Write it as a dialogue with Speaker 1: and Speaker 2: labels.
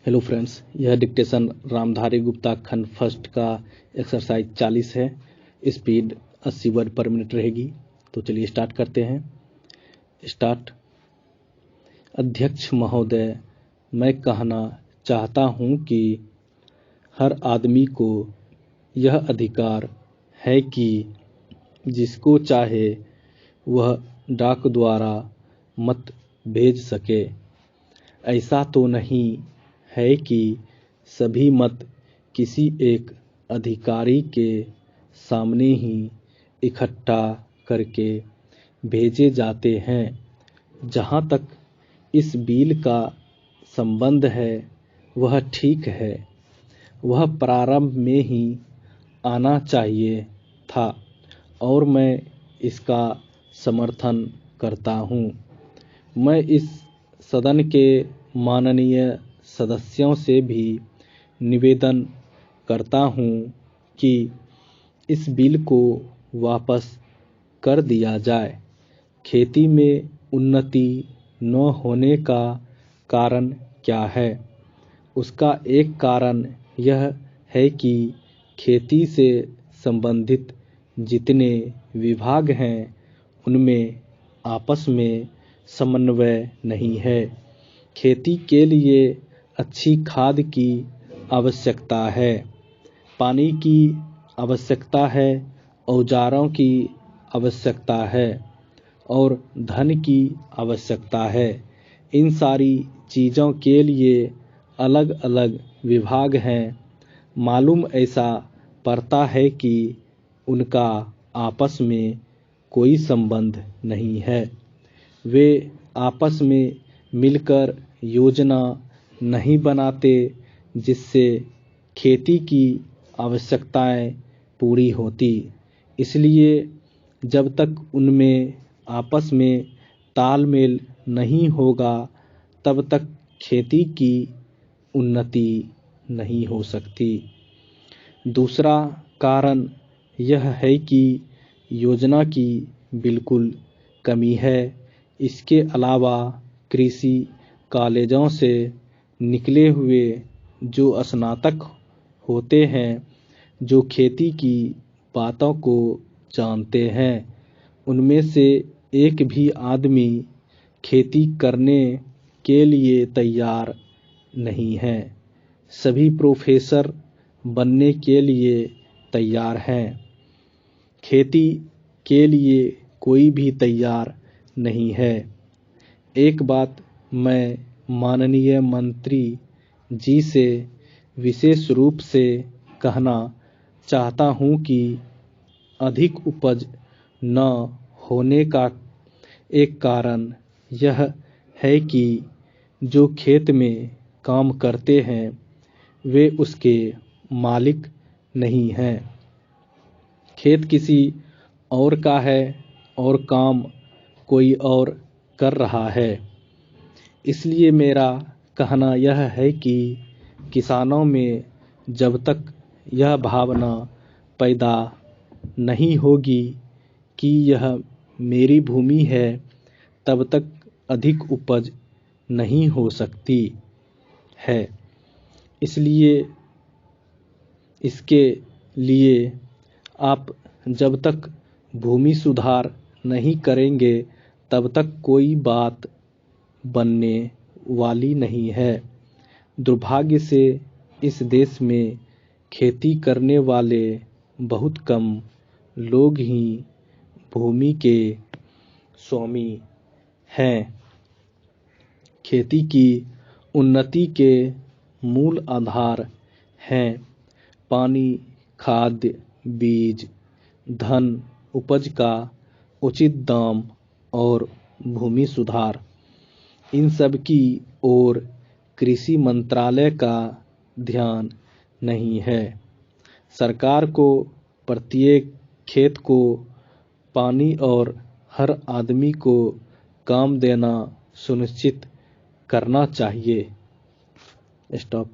Speaker 1: Hello friends, यह dictation Ramdhari Gupta खंड first का एक्सरसाइज 40 है। स्पीड 80 वर्ड पर मिनट रहेगी। तो चलिए स्टार्ट करते हैं। स्टार्ट। अध्यक्ष महोदय, मैं कहना चाहता हूं कि हर आदमी को यह अधिकार है कि जिसको चाहे वह डाक द्वारा मत भेज सके। ऐसा तो नहीं है कि सभी मत किसी एक अधिकारी के सामने ही इकट्ठा करके भेजे जाते हैं। जहाँ तक इस बिल का संबंध है वह ठीक है। वह प्रारंभ में ही आना चाहिए था और मैं इसका समर्थन करता हूँ। मैं इस सदन के माननीय सदस्यों से भी निवेदन करता हूँ कि इस बिल को वापस कर दिया जाए। खेती में उन्नति न होने का कारण क्या है? उसका एक कारण यह है कि खेती से संबंधित जितने विभाग हैं उनमें आपस में समन्वय नहीं है। खेती के लिए अच्छी खाद की आवश्यकता है, पानी की आवश्यकता है, औजारों की आवश्यकता है और धन की आवश्यकता है। इन सारी चीज़ों के लिए अलग अलग विभाग हैं। मालूम ऐसा पड़ता है कि उनका आपस में कोई संबंध नहीं है। वे आपस में मिलकर योजना नहीं बनाते जिससे खेती की आवश्यकताएं पूरी होती। इसलिए जब तक उनमें आपस में तालमेल नहीं होगा तब तक खेती की उन्नति नहीं हो सकती। दूसरा कारण यह है कि योजना की बिल्कुल कमी है। इसके अलावा कृषि कॉलेजों से निकले हुए जो स्नातक होते हैं, जो खेती की बातों को जानते हैं, उनमें से एक भी आदमी खेती करने के लिए तैयार नहीं है। सभी प्रोफेसर बनने के लिए तैयार हैं। खेती के लिए कोई भी तैयार नहीं है। एक बात मैं माननीय मंत्री जी से विशेष रूप से कहना चाहता हूँ कि अधिक उपज न होने का एक कारण यह है कि जो खेत में काम करते हैं वे उसके मालिक नहीं हैं। खेत किसी और का है और काम कोई और कर रहा है। इसलिए मेरा कहना यह है कि किसानों में जब तक यह भावना पैदा नहीं होगी कि यह मेरी भूमि है, तब तक अधिक उपज नहीं हो सकती है। इसलिए इसके लिए आप जब तक भूमि सुधार नहीं करेंगे तब तक कोई बात बनने वाली नहीं है। दुर्भाग्य से इस देश में खेती करने वाले बहुत कम लोग ही भूमि के स्वामी हैं। खेती की उन्नति के मूल आधार हैं पानी, खाद, बीज, धन, उपज का उचित दाम और भूमि सुधार। इन सब की ओर कृषि मंत्रालय का ध्यान नहीं है। सरकार को प्रत्येक खेत को पानी और हर आदमी को काम देना सुनिश्चित करना चाहिए। स्टॉप।